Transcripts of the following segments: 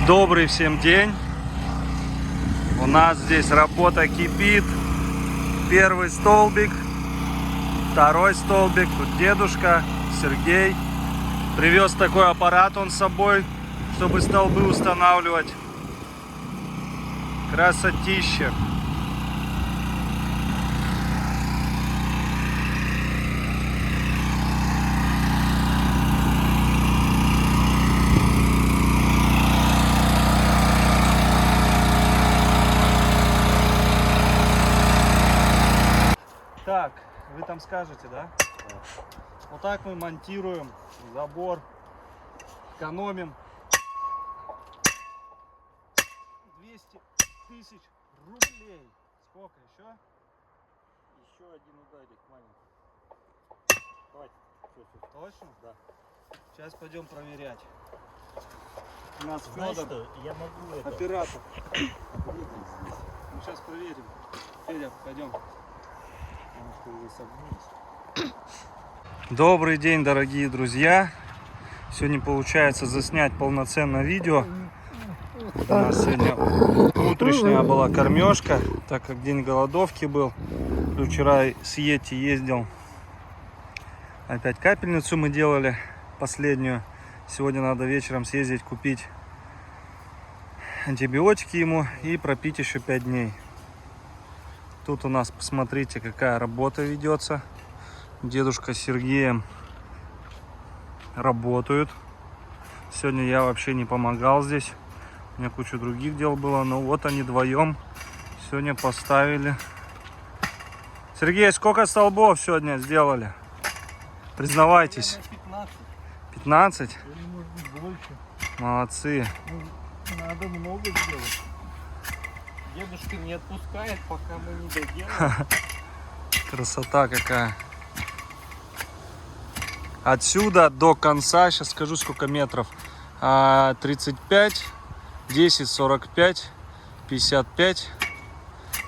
Добрый всем день. У нас здесь работа кипит. Первый столбик, второй столбик. Тут дедушка Сергей привез такой аппарат он с собой, чтобы столбы устанавливать. Красотища. Так, вы там скажете, да? Вот так мы монтируем забор, экономим 200 тысяч рублей. Сколько еще? Еще один ударик маленький. Хватит. Точно? Да. Сейчас пойдем проверять. У У нас Знаешь Федор, что? Я могу это. оператор. здесь. Ну, сейчас проверим. Федя, пойдем. Потому что вы согнулись. Добрый день, дорогие друзья. Сегодня получается заснять полноценное видео. У нас сегодня утренняя была кормежка, так как день голодовки был. Вчера с Йети ездил. Опять капельницу мы делали, последнюю. Сегодня надо вечером съездить купить антибиотики ему и пропить еще 5 дней. Тут у нас, посмотрите, какая работа ведется. Дедушка с Сергеем работают. Сегодня я вообще не помогал здесь. У меня куча других дел было. Но вот они вдвоем сегодня поставили. Сергей, сколько столбов сегодня сделали? Признавайтесь. 15? Или может быть больше. Молодцы. Надо много сделать. Дедушка не отпускает, пока мы не доделаем. Красота какая. Отсюда до конца, сейчас скажу сколько метров. 35, 10, 45, 55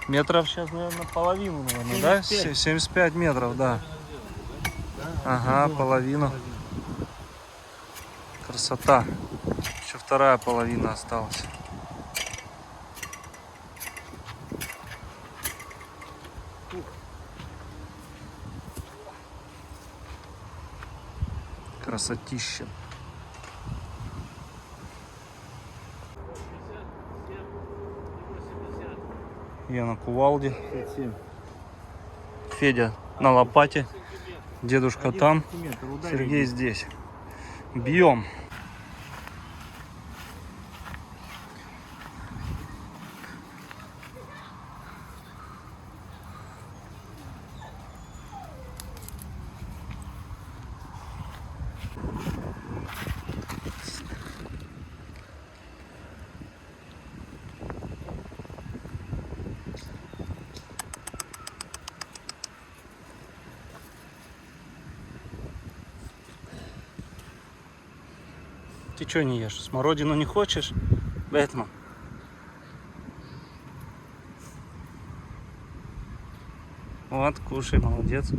метров. Сейчас, наверное, половину, наверное, да? 75 метров, да. Ага, половину. Красота. Еще вторая половина осталась. Красотища. Я на кувалде. Федя на лопате. Дедушка там. Сергей здесь. Бьем. Ты что не ешь? Смородину не хочешь? Бэтмен. Вот, кушай, молодец.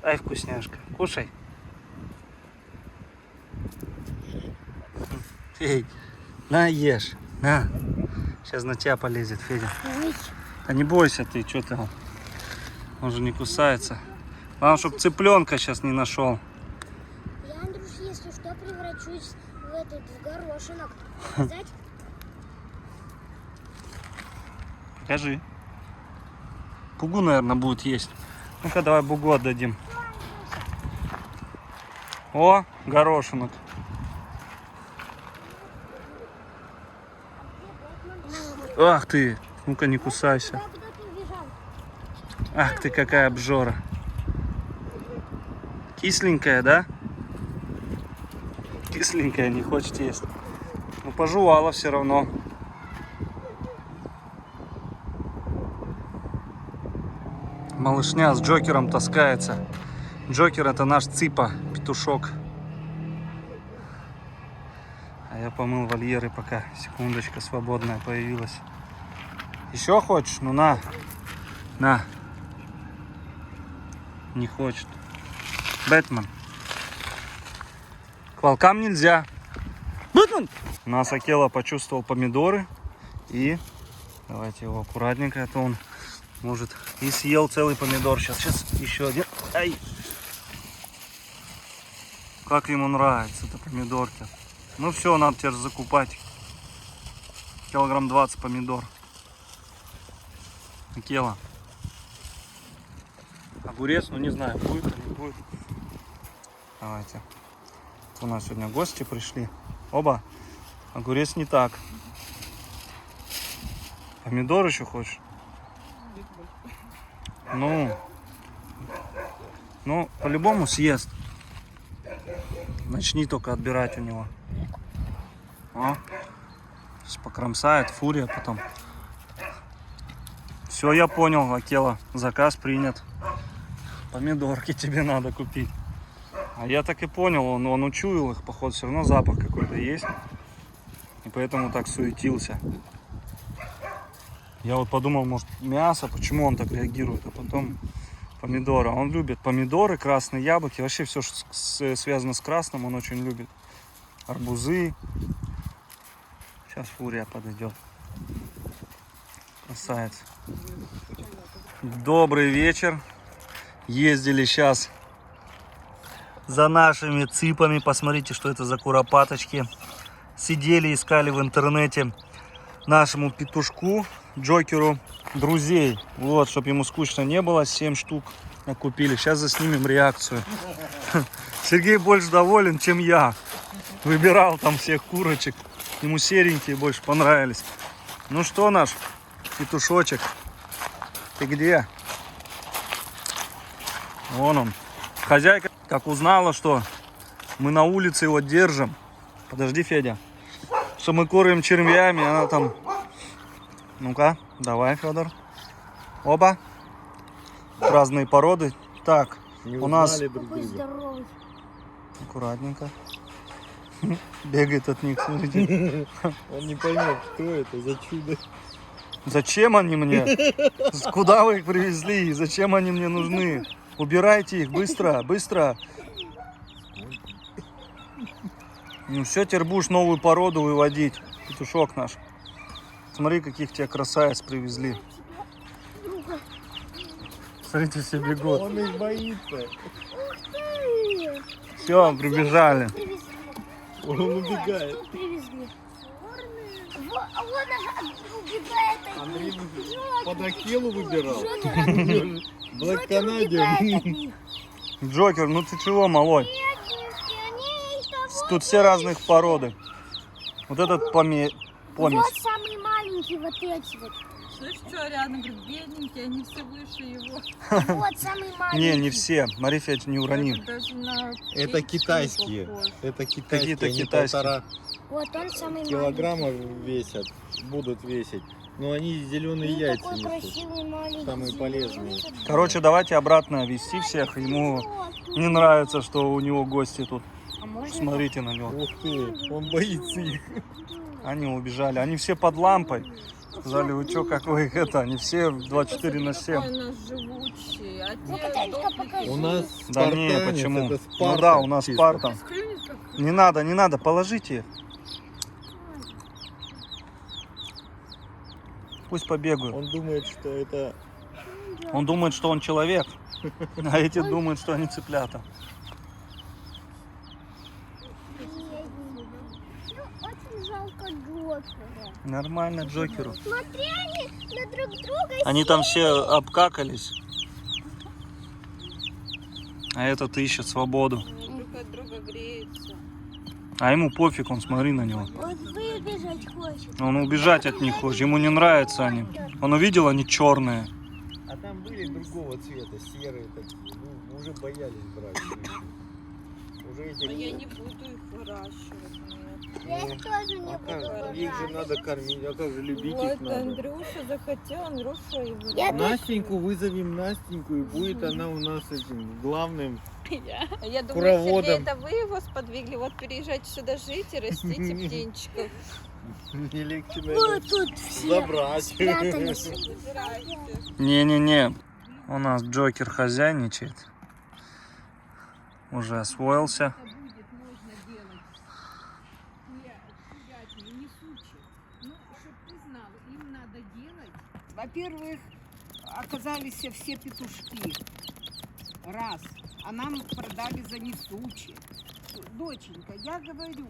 Ай, вкусняшка. Кушай. Эй, на, ешь. На. Сейчас на тебя полезет, Федя. А не бойся ты, что ты? Он же не кусается. Главное, чтобы цыпленка сейчас не нашел. Я, Андрюш, если что, превращусь в горошинок. Показать? Покажи. Бугу, наверное, будет есть. Ну-ка, давай бугу отдадим. О, горошинок. Ах ты, ну-ка не кусайся. Куда ты убежал? Ах ты, какая обжора. Кисленькая, да? Кисленькая, не хочет есть. Ну, пожевала все равно. Малышня с Джокером таскается. Джокер — это наш цыпа, петушок. А я помыл вольеры, пока секундочка свободная появилась. Еще хочешь? Ну на. На. Не хочет. Бэтмен. К волкам нельзя. Бэтмен! У нас Акела почувствовал помидоры. И давайте его аккуратненько, а то он может и съел целый помидор. Сейчас еще один. Ай! Как ему нравится это помидорки. Ну все, надо теперь закупать. Килограмм 20 помидор. Акела. Огурец, ну не знаю, будет или не будет. Давайте. У нас сегодня гости пришли. Оба. Огурец не так. Помидор еще хочешь? Ну, по-любому съест. Начни только отбирать у него. О, сейчас покромсает, фурия потом. Все, я понял, Акела, заказ принят. Помидорки тебе надо купить. А я так и понял, он учуял их, походу, все равно запах какой-то есть. И поэтому так суетился. Я вот подумал, может, мясо, почему он так реагирует, а потом помидоры. Он любит помидоры, красные яблоки, вообще все, что связано с красным, он очень любит. Арбузы. Сейчас фурия подойдет. Красавец. Добрый вечер. Ездили сейчас за нашими цыпами. Посмотрите, что это за куропаточки. Сидели, искали в интернете нашему петушку, Джокеру, друзей. Вот, чтобы ему скучно не было, 7 штук купили. Сейчас заснимем реакцию. Сергей больше доволен, чем я. Выбирал там всех курочек. Ему серенькие больше понравились. Ну что, наш петушочек, ты где? Вон он. Хозяйка, как узнала, что мы на улице его держим. Подожди, Федя. Что мы кормим червями, она там... Ну-ка, давай, Федор. Оба. Разные породы. Так, у нас... Какой здоровый. Аккуратненько. Бегает от них, смотрите. Он не поймет, что это за чудо. Зачем они мне? Куда вы их привезли? Зачем они мне нужны? Убирайте их, быстро, быстро. Ну все, теперь будешь новую породу выводить. Петушок наш. Смотри, каких тебе красавиц привезли. Смотрите, все бегут. Он их боится. Все, прибежали. Он убегает. Привезли. Он убегает от Андрей них. под Акелу выбирал. Джокер от них. Блэк Джокер убегает от Канадиан. них. Джокер, ну ты чего, малой? Тут все разных породы. Вот этот помесь. Вот самый маленький, вот эти вот. Слышь, что рядом, говорит, бедненькие, они все выше его. Вот самый маленький. Не все. Смотри, Федь, не урони. Это даже на Это птичку китайские. похож. Это китайские. Какие-то Они китайские. 1,5 Вот он самый килограмма весят. Будут весить. Но они зеленые маленький. яйца Такой несут. красивый маленький. Самые полезные. Короче, давайте обратно вести всех. Ему не нравится, что у него гости тут. А можно Смотрите на него. Ух ты, он боится их. Они убежали. Они все под лампой. Сказали, вы что, как вы их это? Они все 24 на 7. Какой у нас живучий. А Ну, те Катенька, сдохли покажи. У нас Да не, спартанец, почему? это Ну Спарта да, у нас чисто. Спарта. Склюнет как Не надо, положите их. Пусть побегают. Он думает, что это... Он думает, что он человек, а эти думают, что они цыплята. Ну, очень жалко Джокера. Нормально Джокеру. Смотри, они на друг друга. Они там все обкакались. А этот ищет свободу. они друг от друга греются. А ему пофиг, он смотри на него. Он выбежать хочет. Он убежать от них хочет, ему не нравятся они. Он увидел, они черные. А там были другого цвета, серые такие. Ну, уже боялись брать. Уже А эти... я не буду их выращивать, нет. Я их тоже не А буду как? Их же выбирать. надо кормить, а как же любить их Вот надо? Андрюша захотел, Андрюша и Я выращивает. Настеньку вызовем Настеньку, и будет она у нас этим главным. Я думаю, Куроводом. Сергей, это вы его сподвигли, вот переезжайте сюда жить и растите птенчиков. Не легче, Вот наверное, тут все забрать. спрятались. Забирайте. Не-не-не, у нас Джокер хозяйничает. Уже освоился. несучие. Ну, чтоб ты знал, им надо делать. Во-первых, оказались все петушки. Раз. А нам продали за несучие. Доченька, я говорю,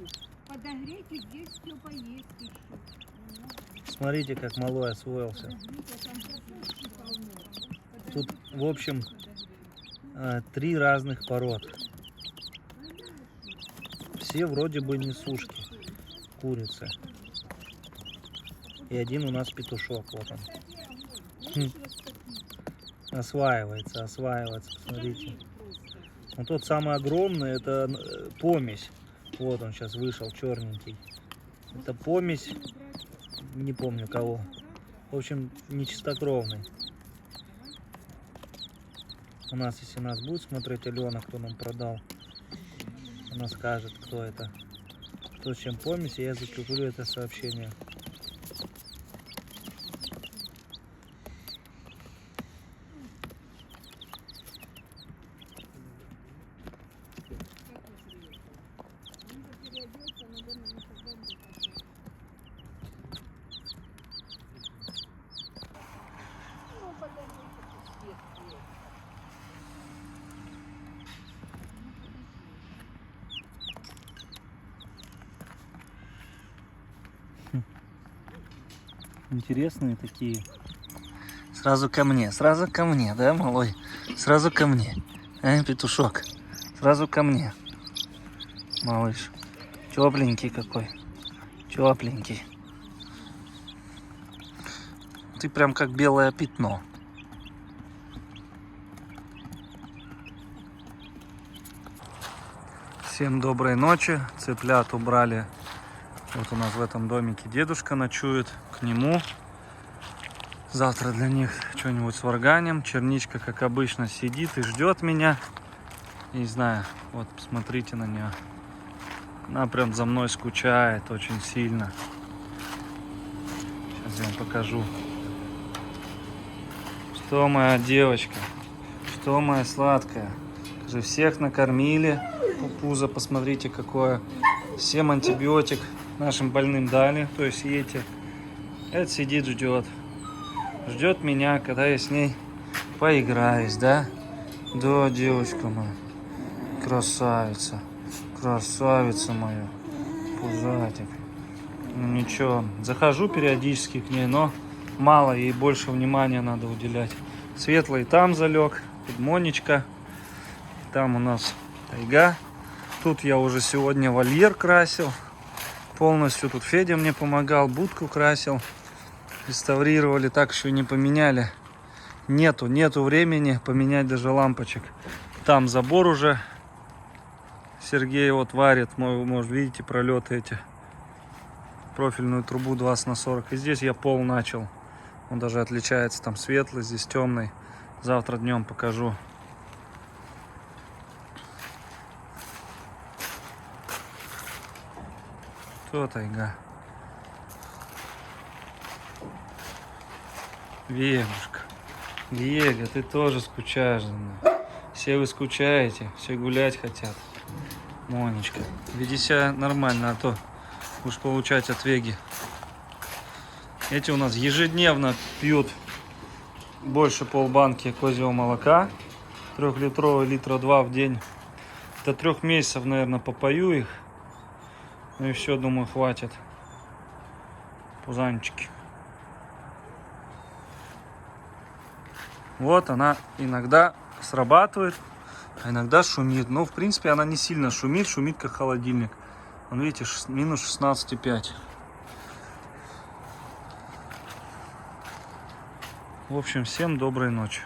подогрейте здесь все поесть еще. Смотрите, как малой освоился. Тут, в общем, 3 разных пород. Все вроде бы несушки, курицы. И один у нас петушок, вот он. Осваивается, посмотрите. Вот тот самый огромный, это помесь. Вот он сейчас вышел, черненький. Это помесь, не помню кого. В общем, нечистокровный. У нас, если нас будет смотреть Алена, кто нам продал, она скажет, кто это. Кто с чем помесь, и я закреплю это сообщение. Интересные такие. Сразу ко мне, да, малой? Сразу ко мне. Петушок, сразу ко мне. Малыш, тепленький какой, тепленький. Ты прям как белое пятно. Всем доброй ночи. Цыплят убрали. Вот у нас в этом домике дедушка ночует, к нему. Завтра для них что-нибудь сварганим. Черничка, как обычно, сидит и ждет меня. Не знаю, вот посмотрите на нее. Она прям за мной скучает очень сильно. Сейчас я вам покажу. Что моя девочка? Что моя сладкая? Уже всех накормили. Пузо, посмотрите, какое. Всем антибиотик нашим больным дали, то есть эти. Это сидит, ждет. Ждет меня, когда я с ней поиграюсь, да? Да, девочка моя. Красавица. Красавица моя. Пузатик. Ну ничего, захожу периодически к ней, но мало, ей больше внимания надо уделять. Светлый там залег, тут Монечка. Там у нас тайга. Тут я уже сегодня вольер красил. Полностью тут Федя мне помогал, будку красил. Реставрировали, так еще не поменяли. Нету времени поменять даже лампочек. Там забор уже. Сергей вот варит, может видите пролеты эти. Профильную трубу 20×40. И здесь я пол начал. Он даже отличается, там светлый, здесь темный. Завтра днем покажу. Кто тайга? Вегушка. Вега, ты тоже скучаешь за мной. Все вы скучаете, все гулять хотят. Монечка, веди себя нормально, а то будешь получать от Веги. Эти у нас ежедневно пьют больше полбанки козьего молока. 3-литровый, литра 2 в день. До 3 месяцев, наверное, попою их. Ну и все, думаю, хватит. Пузанчики. Вот она иногда срабатывает, а иногда шумит. Но, в принципе, она не сильно шумит. Шумит, как холодильник. Вон, видите, минус 16,5. В общем, всем доброй ночи.